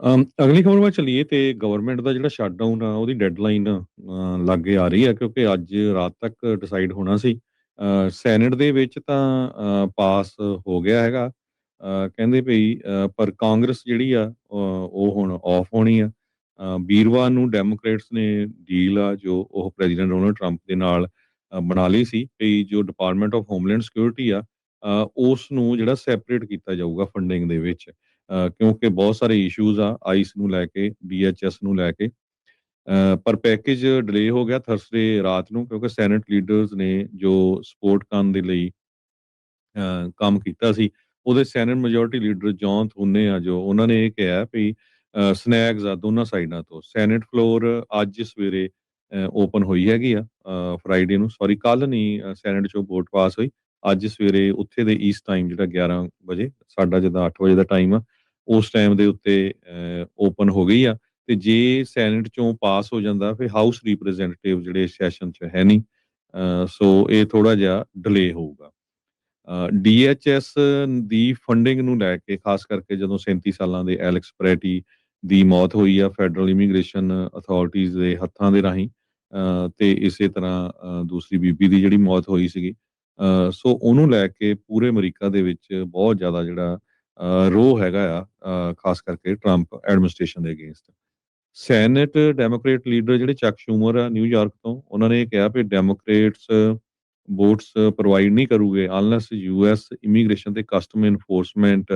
ਅਗਲੀ ਖਬਰ ਵੱਲ ਚੱਲੀਏ ਤੇ ਗਵਰਨਮੈਂਟ ਦਾ ਜਿਹੜਾ ਸ਼ਟਡਾਊਨ ਆ ਉਹਦੀ ਡੈਡਲਾਈਨ ਲਾਗੇ ਆ ਰਹੀ ਹੈ ਕਿਉਂਕਿ ਅੱਜ ਰਾਤ ਤੱਕ ਡਿਸਾਈਡ ਹੋਣਾ ਸੀ। ਸੈਨੇਟ ਦੇ ਵਿੱਚ ਤਾਂ ਪਾਸ ਹੋ ਗਿਆ ਹੈਗਾ। ਕਹਿੰਦੇ ਭਈ ਪਰ ਕਾਂਗਰਸ ਜਿਹੜੀ ਆ ਉਹ ਹੁਣ ਆਫ ਹੋਣੀ ਆ। ਵੀਰਵਾਰ ਨੂੰ ਡੈਮੋਕ੍ਰੇਟਸ ਨੇ ਡੀਲ ਆ ਜੋ ਉਹ ਪ੍ਰੈਜ਼ੀਡੈਂਟ ਡੋਨਲਡ ਟਰੰਪ ਦੇ ਨਾਲ ਬਣਾ ਲਈ ਸੀ ਭਈ ਜੋ ਡਿਪਾਰਟਮੈਂਟ ਆਫ ਹੋਮਲੈਂਡ ਸਿਕਿਉਰਿਟੀ ਆ ਉਸ ਨੂੰ ਜਿਹੜਾ ਸੈਪਰੇਟ ਕੀਤਾ ਜਾਊਗਾ ਫੰਡਿੰਗ ਦੇ ਵਿੱਚ। ਕਿਉਂਕਿ ਬਹੁਤ ਸਾਰੇ ਇਸ਼ੂਜ਼ ਆ ਆਈਸ ਨੂੰ ਲੈ ਕੇ, ਡੀਐਚਐਸ ਨੂੰ ਲੈ ਕੇ। ਪਰ ਪੈਕੇਜ ਡਿਲੇ ਹੋ ਗਿਆ ਥਰਸਡੇ ਰਾਤ ਨੂੰ ਕਿਉਂਕਿ ਸੈਨੇਟ ਲੀਡਰਸ ਨੇ ਜੋ ਸਪੋਰਟ ਕਰਨ ਦੇ ਲਈ ਕੰਮ ਕੀਤਾ ਸੀ, ਉਹਦੇ ਸੈਨੇਟ ਮੈਜੋਰਿਟੀ ਲੀਡਰ ਜੌਨ ਥੂਨੇ ਆ ਜੋ ਉਹਨਾਂ ਨੇ ਇਹ ਕਿਹਾ ਵੀ ਸਨੈਗਸ ਆ ਦੋਨਾਂ ਸਾਈਡਾਂ ਤੋਂ। ਸੈਨੇਟ ਫਲੋਰ ਅੱਜ ਸਵੇਰੇ ਓਪਨ ਹੋਈ ਹੈਗੀ ਆ ਫਰਾਈਡੇ ਨੂੰ, ਸੌਰੀ ਕੱਲ੍ਹ ਨਹੀਂ ਸੈਨੇਟ 'ਚੋਂ ਵੋਟ ਪਾਸ ਹੋਈ। ਅੱਜ ਸਵੇਰੇ ਉੱਥੇ ਦੇ ਈਸਟ ਟਾਈਮ ਜਿਹੜਾ 11 ਵਜੇ, ਸਾਡਾ ਜਿੱਦਾਂ 8 ਵਜੇ ਦਾ ਟਾਈਮ ਆ, ਉਸ ਟਾਈਮ ਦੇ ਉੱਤੇ ਓਪਨ ਹੋ ਗਈ ਆ। ਤੇ ਜੇ ਸੈਨੇਟ 'ਚੋਂ ਪਾਸ ਹੋ ਜਾਂਦਾ ਫਿਰ ਹਾਊਸ ਰਿਪਰੈਜ਼ੈਂਟੇਟਿਵ ਜਿਹੜੇ ਸੈਸ਼ਨ 'ਚ ਹੈ ਨਹੀਂ, ਸੋ ਇਹ ਥੋੜ੍ਹਾ ਜਿਹਾ ਡਿਲੇ ਹੋਊਗਾ। ਡੀਐਚਐਸ ਦੀ ਫੰਡਿੰਗ ਨੂੰ ਲੈ ਕੇ ਖਾਸ ਕਰਕੇ ਜਦੋਂ 37 ਸਾਲਾਂ ਦੇ ਐਲੈਕਸ ਪ੍ਰੈਟੀ ਦੀ ਮੌਤ ਹੋਈ ਆ ਫੈਡਰਲ ਇਮੀਗ੍ਰੇਸ਼ਨ ਅਥਾਰਟੀਜ਼ ਦੇ ਹੱਥਾਂ ਦੇ ਰਾਹੀਂ, ਤੇ ਇਸੇ ਤਰ੍ਹਾਂ ਦੂਸਰੀ ਬੀਬੀ ਦੀ ਜਿਹੜੀ ਮੌਤ ਹੋਈ ਸੀਗੀ, ਸੋ ਉਹਨੂੰ ਲੈ ਕੇ ਪੂਰੇ ਅਮਰੀਕਾ ਦੇ ਵਿੱਚ ਬਹੁਤ ਜ਼ਿਆਦਾ ਜਿਹੜਾ ਰੋਹ ਹੈਗਾ ਆ, ਖਾਸ ਕਰਕੇ ਟਰੰਪ ਐਡਮਿਨਿਸਟ੍ਰੇਸ਼ਨ ਦੇ ਅਗੇਂਸਟ। ਸੈਨੇਟ ਡੈਮੋਕ੍ਰੇਟ ਲੀਡਰ ਜਿਹੜੇ ਚੱਕ ਸ਼ੂਮਰ ਆ ਨਿਊਯਾਰਕ ਤੋਂ, ਉਹਨਾਂ ਨੇ ਇਹ ਕਿਹਾ ਵੀ ਡੈਮੋਕ੍ਰੇਟਸ ਵੋਟਸ ਪ੍ਰੋਵਾਈਡ ਨਹੀਂ ਕਰੂਗੇ ਅਨਲੈਸ ਯੂਐਸ ਇਮੀਗ੍ਰੇਸ਼ਨ ਤੇ ਕਸਟਮ ਇਨਫੋਰਸਮੈਂਟ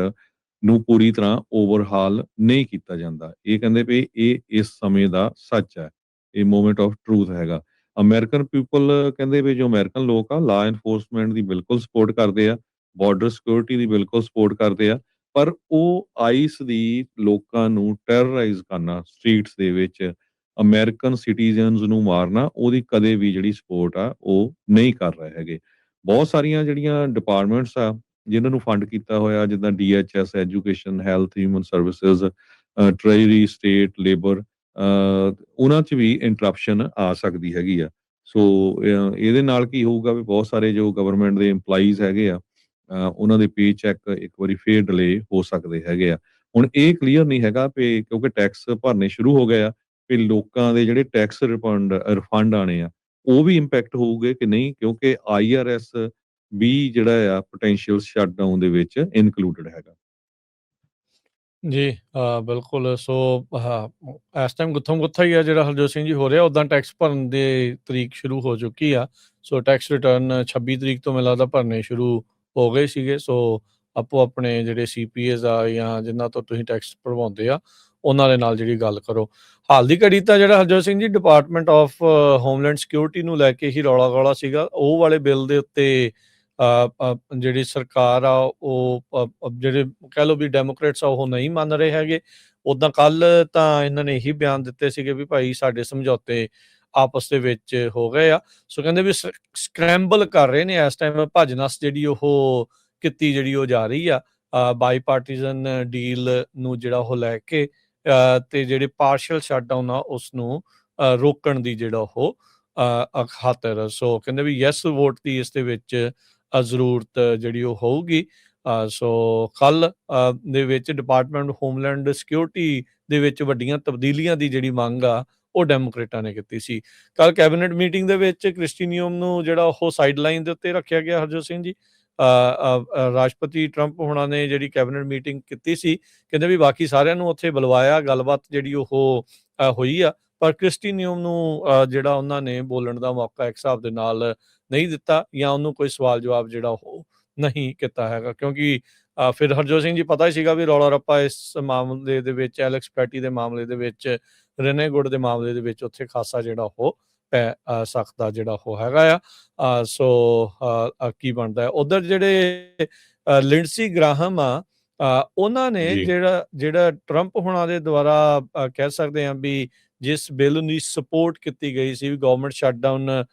ਨੂੰ ਪੂਰੀ ਤਰ੍ਹਾਂ ਓਵਰਹਾਲ ਨਹੀਂ ਕੀਤਾ ਜਾਂਦਾ। ਇਹ ਕਹਿੰਦੇ ਵੀ ਇਹ ਇਸ ਸਮੇਂ ਦਾ ਸੱਚ ਹੈ, ਇਹ ਮੂਮੈਂਟ ਆਫ ਟਰੂਥ ਹੈਗਾ। ਅਮਰੀਕਨ ਪੀਪਲ ਕਹਿੰਦੇ ਵੀ ਜੋ ਅਮਰੀਕਨ ਲੋਕ ਆ ਲਾ ਇਨਫੋਰਸਮੈਂਟ ਦੀ ਬਿਲਕੁਲ ਸਪੋਰਟ ਕਰਦੇ ਆ, ਬਾਰਡਰ ਸਿਕਿਉਰਿਟੀ ਦੀ ਬਿਲਕੁਲ ਸਪੋਰਟ ਕਰਦੇ ਆ, ਪਰ ਉਹ ਆਈਸ ਦੀ ਲੋਕਾਂ ਨੂੰ ਟੈਰਰਾਈਜ਼ ਕਰਨਾ ਸਟਰੀਟਸ ਦੇ ਵਿੱਚ, ਅਮਰੀਕਨ ਸਿਟੀਜ਼ਨਸ ਨੂੰ ਮਾਰਨਾ, ਉਹਦੀ ਕਦੇ ਵੀ ਜਿਹੜੀ ਸਪੋਰਟ ਆ ਉਹ ਨਹੀਂ ਕਰ ਰਹੇ ਹੈਗੇ। ਬਹੁਤ ਸਾਰੀਆਂ ਜਿਹੜੀਆਂ ਡਿਪਾਰਟਮੈਂਟਸ ਆ ਜਿਨ੍ਹਾਂ ਨੂੰ ਫੰਡ ਕੀਤਾ ਹੋਇਆ ਜਿੱਦਾਂ DHS, education, health, human services, treasury, state, labour, ਉਹਨਾਂ 'ਚ ਵੀ ਇੰਟਰਪਸ਼ਨ ਆ ਸਕਦੀ ਹੈਗੀ ਆ। ਸੋ ਇਹਦੇ ਨਾਲ ਕੀ ਹੋਊਗਾ ਵੀ ਬਹੁਤ ਸਾਰੇ ਜੋ ਗਵਰਨਮੈਂਟ ਦੇ ਇੰਪਲਾਈਜ਼ ਹੈਗੇ ਆ, ਉਹਨਾਂ ਦੇ ਪੇ ਚੈੱਕ ਇੱਕ ਵਾਰੀ ਫੇਰ ਡਿਲੇ ਹੋ ਸਕਦੇ ਹੈਗੇ ਆ। ਹੁਣ ਇਹ ਕਲੀਅਰ ਨਹੀਂ ਹੈਗਾ ਵੀ ਕਿਉਂਕਿ ਟੈਕਸ ਭਰਨੇ ਸ਼ੁਰੂ ਹੋ ਗਏ ਆ, ਵੀ ਲੋਕਾਂ ਦੇ ਜਿਹੜੇ ਟੈਕਸ ਰਿਫੰਡ ਆਣੇ ਆ ਉਹ ਵੀ ਇੰਪੈਕਟ ਹੋਊਗੇ ਕਿ ਨਹੀਂ, ਕਿਉਂਕਿ ਆਈਆਰਐਸ ਵੀ ਜਿਹੜਾ ਆ ਪੋਟੈਂਸ਼ੀਅਲ ਸ਼ਟਡਾਊਨ ਦੇ ਵਿੱਚ ਇਨਕਲੂਡਡ ਹੈਗਾ। ਜੀ, ਬਿਲਕੁਲ। ਸੋ ਇਸ ਟਾਈਮ ਗੁੱਥਮ-ਗੁੱਥਾ ਹੀ ਆ ਜਿਹੜਾ ਹਰਜੋਤ ਸਿੰਘ ਜੀ ਹੋ ਰਿਹਾ। ਉੱਦਾਂ ਟੈਕਸ ਭਰਨ ਦੀ ਤਰੀਕ ਸ਼ੁਰੂ ਹੋ ਚੁੱਕੀ ਆ। ਸੋ ਟੈਕਸ ਰਿਟਰਨ 26 ਤਰੀਕ ਤੋਂ ਮੈਨੂੰ ਲੱਗਦਾ ਭਰਨੇ ਸ਼ੁਰੂ ਹੋ ਗਏ ਸੀਗੇ। ਸੋ ਆਪੋ ਆਪਣੇ ਜਿਹੜੇ ਸੀਪੀਏਜ਼ ਆ ਜਾਂ ਜਿਨ੍ਹਾਂ ਤੋਂ ਤੁਸੀਂ ਟੈਕਸ ਭਰਵਾਉਂਦੇ ਆ, ਉਹਨਾਂ ਦੇ ਨਾਲ ਜਿਹੜੀ ਗੱਲ ਕਰੋ। ਹਾਲ ਦੀ ਘੜੀ ਤਾਂ ਜਿਹੜਾ Harjot Singh ji department of homeland security ਨੂੰ ਲੈ ਕੇ ਹੀ ਰੌਲਾ ਸੀਗਾ। ਉਹ ਵਾਲੇ ਬਿੱਲ ਦੇ ਉੱਤੇ ਜਿਹੜੀ ਸਰਕਾਰ ਆ ਉਹ ਜਿਹੜੇ ਕਹਿ ਲਓ ਵੀ ਡੈਮੋਕ੍ਰੇਟਸ ਆ ਉਹ ਨਹੀਂ ਮੰਨ ਰਹੇ ਹੈਗੇ। ਉੱਦਾਂ ਕੱਲ੍ਹ ਤਾਂ ਇਹਨਾਂ ਨੇ ਇਹੀ ਬਿਆਨ ਦਿੱਤੇ ਸੀਗੇ ਵੀ ਭਾਈ ਸਾਡੇ ਸਮਝੌਤੇ ਆਪਸ ਦੇ ਵਿੱਚ ਹੋ ਗਏ ਆ। ਸੋ ਕਹਿੰਦੇ ਵੀ ਸਕ੍ਰੈਂਬਲ ਕਰ ਰਹੇ ਨੇ ਇਸ ਟਾਈਮ, ਭੱਜ ਨੱਸ ਜਿਹੜੀ ਉਹ ਕੀਤੀ ਜਿਹੜੀ ਉਹ ਜਾ ਰਹੀ ਆ ਬਾਈ ਪਾਰਟੀਜ਼ਨ ਡੀਲ ਨੂੰ ਜਿਹੜਾ ਉਹ ਲੈ ਕੇ, ਤੇ ਜਿਹੜੇ ਪਾਰਸ਼ਲ ਸ਼ਟਡਾਊਨ ਆ ਉਸ ਨੂੰ ਰੋਕਣ ਦੀ ਜਿਹੜਾ ਉਹ ਖਾਤਰ। ਸੋ ਕਹਿੰਦੇ ਵੀ ਯੈਸ ਵੋਟ ਦੀ ਇਸ ਦੇ ਵਿੱਚ ਜ਼ਰੂਰਤ ਜਿਹੜੀ ਉਹ ਹੋਊਗੀ। ਸੋ ਕੱਲ੍ਹ ਦੇ ਵਿੱਚ ਡਿਪਾਰਟਮੈਂਟ ਹੋਮਲੈਂਡ ਸਿਕਿਉਰਿਟੀ ਦੇ ਵਿੱਚ ਵੱਡੀਆਂ ਤਬਦੀਲੀਆਂ ਦੀ ਜਿਹੜੀ ਮੰਗ ਆ ਉਹ ਡੈਮੋਕ੍ਰੇਟਾਂ ਨੇ ਕੀਤੀ ਸੀ। ਕੱਲ੍ਹ ਕੈਬਨਿਟ ਮੀਟਿੰਗ ਦੇ ਵਿੱਚ ਕ੍ਰਿਸਟੀ ਨਿਯਮ ਨੂੰ ਜਿਹੜਾ ਉਹ ਸਾਈਡਲਾਈਨ ਦੇ ਉੱਤੇ ਰੱਖਿਆ ਗਿਆ। ਹਰਜੋਤ ਸਿੰਘ ਜੀ, ਰਾਸ਼ਟਰਪਤੀ ਟਰੰਪ ਹੋਣਾ ਨੇ ਜਿਹੜੀ ਕੈਬਨਿਟ ਮੀਟਿੰਗ ਕੀਤੀ ਸੀ, ਕਹਿੰਦੇ ਵੀ ਬਾਕੀ ਸਾਰਿਆਂ ਨੂੰ ਉੱਥੇ ਬੁਲਵਾਇਆ, ਗੱਲਬਾਤ ਜਿਹੜੀ ਉਹ ਹੋਈ ਆ, ਪਰ ਕ੍ਰਿਸਟੀ ਨਿਯਮ ਨੂੰ ਜਿਹੜਾ ਉਹਨਾਂ ਨੇ ਬੋਲਣ ਦਾ ਮੌਕਾ ਇੱਕ ਹਿਸਾਬ ਦੇ ਨਾਲ ਨਹੀਂ ਦਿੱਤਾ ਜਾਂ ਉਹਨੂੰ ਕੋਈ ਸਵਾਲ ਜਵਾਬ ਜਿਹੜਾ ਉਹ ਨਹੀਂ ਕੀਤਾ ਹੈਗਾ। ਕਿਉਂਕਿ ਫਿਰ ਹਰਜੋਤ ਸਿੰਘ ਜੀ ਪਤਾ ਹੀ ਸੀਗਾ ਵੀ ਰੌਲਾ ਰੱਪਾ ਇਸ ਮਾਮਲੇ ਦੇ ਵਿੱਚ, ਐਲੈਕਸ ਪੈਟੀ ਦੇ ਮਾਮਲੇ ਦੇ ਵਿੱਚ, ਰੇਨੇ ਗੁੱਡ ਦੇ ਮਾਮਲੇ ਦੇ ਵਿੱਚ ਉੱਥੇ ਖਾਸਾ ਜਿਹੜਾ ਉਹ ਪੈ ਸਕਦਾ ਜਿਹੜਾ ਉਹ ਹੈਗਾ ਆ। ਸੋ ਕੀ ਬਣਦਾ ਉੱਧਰ ਜਿਹੜੇ ਲਿੰਡਸੀ ਗ੍ਰਾਹਮ ਆ, ਉਹਨਾਂ ਨੇ ਜਿਹੜਾ ਟਰੰਪ ਹੋਣਾ ਦੇ ਦੁਆਰਾ ਕਹਿ ਸਕਦੇ ਹਾਂ ਵੀ ਜਿਸ ਬਿੱਲ ਦੀ ਸਪੋਰਟ ਕੀਤੀ ਗਈ ਸੀ ਵੀ ਗਵਰਨਮੈਂਟ ਸ਼ਟਡਾਊਨ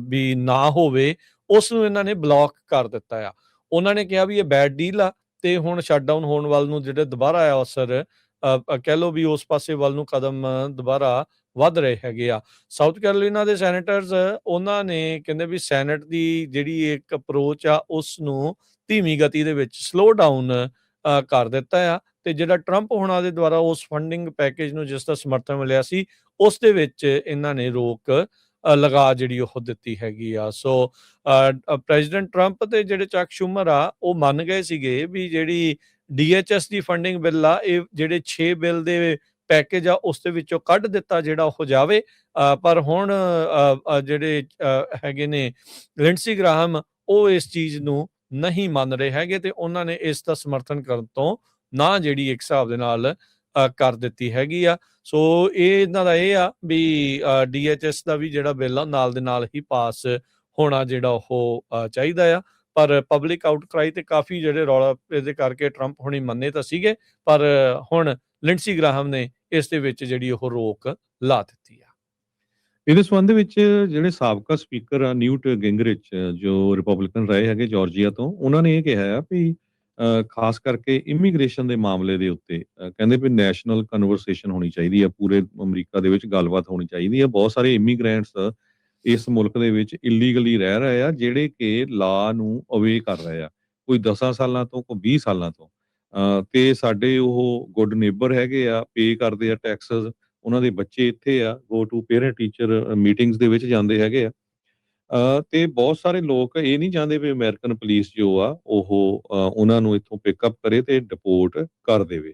ਵੀ ਨਾ ਹੋਵੇ, ਉਸ ਨੂੰ ਇਹਨਾਂ ਨੇ ਬਲੌਕ ਕਰ ਦਿੱਤਾ ਆ। ਉਹਨਾਂ ਨੇ ਕਿਹਾ ਵੀ ਇਹ ਬੈਡ ਡੀਲ ਆ ਤੇ ਹੁਣ ਸ਼ਟਡਾਊਨ ਹੋਣ ਵੱਲ ਨੂੰ ਜਿਹੜੇ ਦੁਬਾਰਾ ਆ ਅਸਰ ਕਹਿ ਲਓ ਵੀ ਉਸ ਪਾਸੇ ਵੱਲ ਨੂੰ ਕਦਮ ਦੁਬਾਰਾ ਵੱਧ ਰਹੇ ਹੈਗੇ ਆ। ਸਾਊਥ ਕੈਰੋਲੀਨਾ ਦੇ ਸੈਨੇਟਰਸ ਉਹਨਾਂ ਨੇ ਕਹਿੰਦੇ ਵੀ ਸੈਨੇਟ ਦੀ ਜਿਹੜੀ ਇੱਕ ਅਪਰੋਚ ਆ ਉਸ ਨੂੰ ਧੀਮੀ ਗਤੀ ਦੇ ਵਿੱਚ ਸਲੋ ਡਾਊਨ ਕਰ ਦਿੱਤਾ ਆ ਤੇ ਜਿਹੜਾ ਟਰੰਪ ਹੋਣਾ ਦੇ ਦੁਆਰਾ ਉਸ ਫੰਡਿੰਗ ਪੈਕੇਜ ਨੂੰ ਜਿਸ ਦਾ ਸਮਰਥਨ ਮਿਲਿਆ ਸੀ ਉਸ ਦੇ ਵਿੱਚ ਇਹਨਾਂ ਨੇ ਰੋਕ ਲਗਾ ਜਿਹੜੀ ਉਹ ਦਿੱਤੀ ਹੈਗੀ ਆ। ਸੋ ਪ੍ਰੈਜ਼ੀਡੈਂਟ ਟਰੰਪ ਤੇ ਜਿਹੜੇ ਚੱਕ ਸ਼ੂਮਰ ਆ ਉਹ ਮੰਨ ਗਏ ਸੀਗੇ ਵੀ ਜਿਹੜੀ DHS ਦੀ ਫੰਡਿੰਗ ਬਿੱਲ ਆ ਇਹ ਜਿਹੜੇ 6 ਬਿੱਲ ਦੇ ਪੈਕੇਜ ਆ ਉਸ ਦੇ ਵਿੱਚੋਂ ਕੱਢ ਦਿੱਤਾ ਜਿਹੜਾ ਉਹ ਜਾਵੇ। ਪਰ ਹੁਣ ਜਿਹੜੇ ਹੈਗੇ ਨੇ ਲਿੰਡਸੀ ਗ੍ਰਾਹਮ ਉਹ ਇਸ ਚੀਜ਼ ਨੂੰ ਨਹੀਂ ਮੰਨ ਰਹੇ ਹੈਗੇ ਤੇ ਉਹਨਾਂ ਨੇ ਇਸ ਦਾ ਸਮਰਥਨ ਕਰਨ ਤੋਂ ਨਾ ਜਿਹੜੀ ਇੱਕ ਹਿਸਾਬ ਦੇ ਨਾਲ ਕਰ ਦਿੱਤੀ ਹੈਗੀ ਆ। ਸੋ ਇਹਨਾਂ ਦਾ ਇਹ ਆ ਵੀ DHS ਦਾ ਵੀ ਜਿਹੜਾ ਬਿੱਲ ਆ ਨਾਲ ਦੇ ਨਾਲ ਹੀ ਪਾਸ ਹੋਣਾ ਜਿਹੜਾ ਉਹ ਚਾਹੀਦਾ ਆ। ਪਰ ਪਬਲਿਕ ਆਊਟਕ੍ਰਾਈ ਤੇ ਕਾਫੀ ਜਿਹੜੇ ਰੌਲਾ ਇਹਦੇ ਕਰਕੇ ਟਰੰਪ ਹੁਣੀ ਮੰਨੇ ਤਾਂ ਸੀਗੇ, ਪਰ ਹੁਣ ਲਿੰਡਸੀ ਗ੍ਰਾਹਮ ਨੇ ਇਸ ਦੇ ਵਿੱਚ ਜਿਹੜੀ ਉਹ ਰੋਕ ਲਾ ਦਿੱਤੀ ਆ। ਇਹਦੇ ਸੰਬੰਧ ਵਿੱਚ ਜਿਹੜੇ ਸਾਬਕਾ ਸਪੀਕਰ ਆ ਨਿਊਟ ਗਿੰਗਰਿਚ ਜੋ ਰਿਪਬਲਿਕਨ ਰਹੇ ਹੈਗੇ ਜਾਰਜੀਆ ਤੋਂ, ਉਹਨਾਂ ਨੇ ਇਹ ਕਿਹਾ ਆ ਵੀ ਖਾਸ ਕਰਕੇ ਇਮੀਗ੍ਰੇਸ਼ਨ ਦੇ ਮਾਮਲੇ ਦੇ ਉੱਤੇ ਕਹਿੰਦੇ ਵੀ ਨੈਸ਼ਨਲ ਕਨਵਰਸੇਸ਼ਨ ਹੋਣੀ ਚਾਹੀਦੀ ਆ, ਪੂਰੇ ਅਮਰੀਕਾ ਦੇ ਵਿੱਚ ਗੱਲਬਾਤ ਹੋਣੀ ਚਾਹੀਦੀ ਆ। ਬਹੁਤ ਸਾਰੇ ਇਮੀਗ੍ਰੈਂਟਸ ਇਸ ਮੁਲਕ ਦੇ ਵਿੱਚ ਇਲੀਗਲੀ ਰਹਿ ਰਹੇ ਆ, ਜਿਹੜੇ ਕਿ ਲਾ ਨੂੰ ਅਵੇ ਕਰ ਰਹੇ ਆ, ਕੋਈ 10 ਸਾਲਾਂ ਤੋਂ, ਕੋਈ 20 ਸਾਲਾਂ ਤੋਂ। ਤੇ ਸਾਡੇ ਉਹ ਗੁੱਡ ਨੇਬਰ ਹੈਗੇ ਆ, ਪੇ ਕਰਦੇ ਆ ਟੈਕਸਸ, ਉਹਨਾਂ ਦੇ ਬੱਚੇ ਇੱਥੇ ਆ, go to parent teacher meetings ਦੇ ਵਿੱਚ ਜਾਂਦੇ ਹੈਗੇ ਆ। ਤੇ ਬਹੁਤ ਸਾਰੇ ਲੋਕ ਇਹ ਨਹੀਂ ਚਾਹੁੰਦੇ ਵੀ ਅਮਰੀਕਨ ਪੁਲਿਸ ਜੋ ਆ ਉਹ ਉਹਨਾਂ ਨੂੰ ਇੱਥੋਂ ਪਿਕਅਪ ਕਰੇ ਤੇ ਡਿਪੋਰਟ ਕਰ ਦੇਵੇ।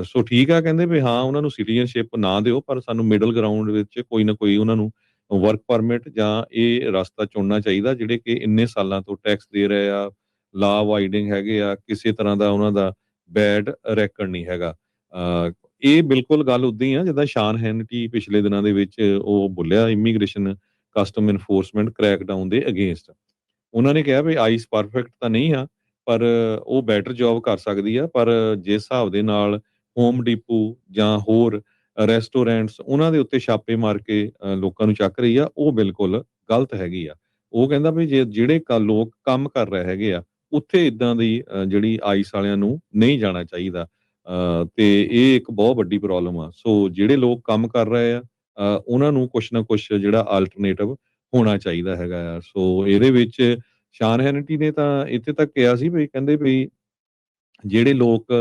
ਸੋ ਠੀਕ ਆ, ਕਹਿੰਦੇ ਵੀ ਹਾਂ ਉਹਨਾਂ ਨੂੰ ਸਿਟੀਜ਼ਨਸ਼ਿਪ ਨਾ ਦਿਓ, ਪਰ ਸਾਨੂੰ ਮਿਡਲ ਗਰਾਊਂਡ ਵਿੱਚ ਕੋਈ ਨਾ ਕੋਈ ਉਹਨਾਂ ਨੂੰ ਵਰਕ ਪਰਮਿਟ ਜਾਂ ਇਹ ਰਸਤਾ ਚੁਣਨਾ ਚਾਹੀਦਾ, ਜਿਹੜੇ ਕਿ ਇੰਨੇ ਸਾਲਾਂ ਤੋਂ ਟੈਕਸ ਦੇ ਰਹੇ ਆ, ਲਾ ਅਵਾਇਡਿੰਗ ਹੈਗੇ ਆ, ਕਿਸੇ ਤਰ੍ਹਾਂ ਦਾ ਉਹਨਾਂ ਦਾ ਬੈਡ ਰੈਕਡ ਨਹੀਂ ਹੈਗਾ। ਇਹ ਬਿਲਕੁਲ ਗੱਲ ਉਦਾਂ ਹੀ ਆ ਜਿੱਦਾਂ ਸ਼ਾਨ ਹੈਨਟੀ ਪਿਛਲੇ ਦਿਨਾਂ ਦੇ ਵਿੱਚ ਉਹ ਬੋਲਿਆ ਇਮੀਗ੍ਰੇਸ਼ਨ ਕਸਟਮ ਇਨਫੋਰਸਮੈਂਟ ਕ੍ਰੈਕਡਾਊਨ ਦੇ ਅਗੇਂਸਟ। ਉਹਨਾਂ ਨੇ ਕਿਹਾ ਵੀ ਆਈਸ ਪਰਫੈਕਟ ਤਾਂ ਨਹੀਂ ਆ, ਪਰ ਉਹ ਬੈਟਰ ਜੌਬ ਕਰ ਸਕਦੀ ਆ, ਪਰ ਜਿਸ ਹਿਸਾਬ ਦੇ ਨਾਲ ਹੋਮ ਡੀਪੂ ਜਾਂ ਹੋਰ ਰੈਸਟੋਰੈਂਟਸ ਉਹਨਾਂ ਦੇ ਉੱਤੇ ਛਾਪੇ ਮਾਰ ਕੇ ਲੋਕਾਂ ਨੂੰ ਚੱਕ ਰਹੀ ਆ, ਉਹ ਬਿਲਕੁਲ ਗਲਤ ਹੈਗੀ ਆ। ਉਹ ਕਹਿੰਦਾ ਵੀ ਜਿਹੜੇ ਲੋਕ ਕੰਮ ਕਰ ਰਹੇ ਹੈਗੇ ਆ ਉੱਥੇ ਇਦਾਂ ਦੀ ਜਿਹੜੀ ਆਈਸ ਵਾਲਿਆਂ ਨੂੰ ਨਹੀਂ ਜਾਣਾ ਚਾਹੀਦਾ। ਤੇ ਇਹ ਇੱਕ ਬਹੁਤ ਵੱਡੀ ਪ੍ਰੋਬਲਮ ਆ। ਸੋ ਜਿਹੜੇ ਲੋਕ ਕੰਮ ਕਰ ਰਹੇ ਆ ਉਹਨਾਂ ਨੂੰ ਕੁਛ ਨਾ ਕੁਛ ਜਿਹੜਾ ਆਲਟਰਨੇਟਿਵ ਹੋਣਾ ਚਾਹੀਦਾ ਹੈਗਾ ਆ। ਸੋ ਇਹਦੇ ਵਿੱਚ ਸ਼ਾਨ ਹੈਨਟੀ ਨੇ ਤਾਂ ਇੱਥੇ ਤੱਕ ਕਿਹਾ ਸੀ ਵੀ ਕਹਿੰਦੇ ਵੀ ਜਿਹੜੇ ਲੋਕ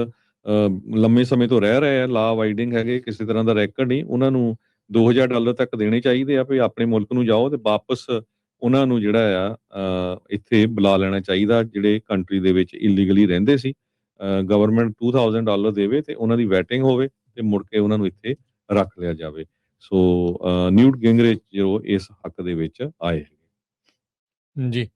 ਲੰਮੇ ਸਮੇਂ ਤੋਂ ਰਹਿ ਰਹੇ ਆ, ਲਾ ਅਵਾਇਡਿੰਗ ਹੈਗੇ, ਕਿਸੇ ਤਰ੍ਹਾਂ ਦਾ ਰੈਕਡ ਨਹੀਂ, ਉਹਨਾਂ ਨੂੰ $2000 ਤੱਕ ਦੇਣੇ ਚਾਹੀਦੇ ਆ ਵੀ ਆਪਣੇ ਮੁਲਕ ਨੂੰ ਜਾਓ ਤੇ ਵਾਪਸ ਉਹਨਾਂ ਨੂੰ ਜਿਹੜਾ ਆ ਇੱਥੇ ਬੁਲਾ ਲੈਣਾ ਚਾਹੀਦਾ, ਜਿਹੜੇ ਕੰਟਰੀ ਦੇ ਵਿੱਚ ਇਲੀਗਲੀ ਰਹਿੰਦੇ ਸੀ। ਗਵਰਨਮੈਂਟ $2000 ਦੇਵੇ ਤੇ ਉਹਨਾਂ ਦੀ ਵੈਟਿੰਗ ਹੋਵੇ ਤੇ ਮੁੜ ਕੇ ਉਹਨਾਂ ਨੂੰ ਇੱਥੇ ਰੱਖ ਲਿਆ ਜਾਵੇ। ਸੋ ਨਿਊਟ ਗਿੰਗਰਿਚ ਜੋ ਇਸ ਹੱਕ ਦੇ ਵਿੱਚ ਆਏ ਹੈਗੇ। ਜੀ।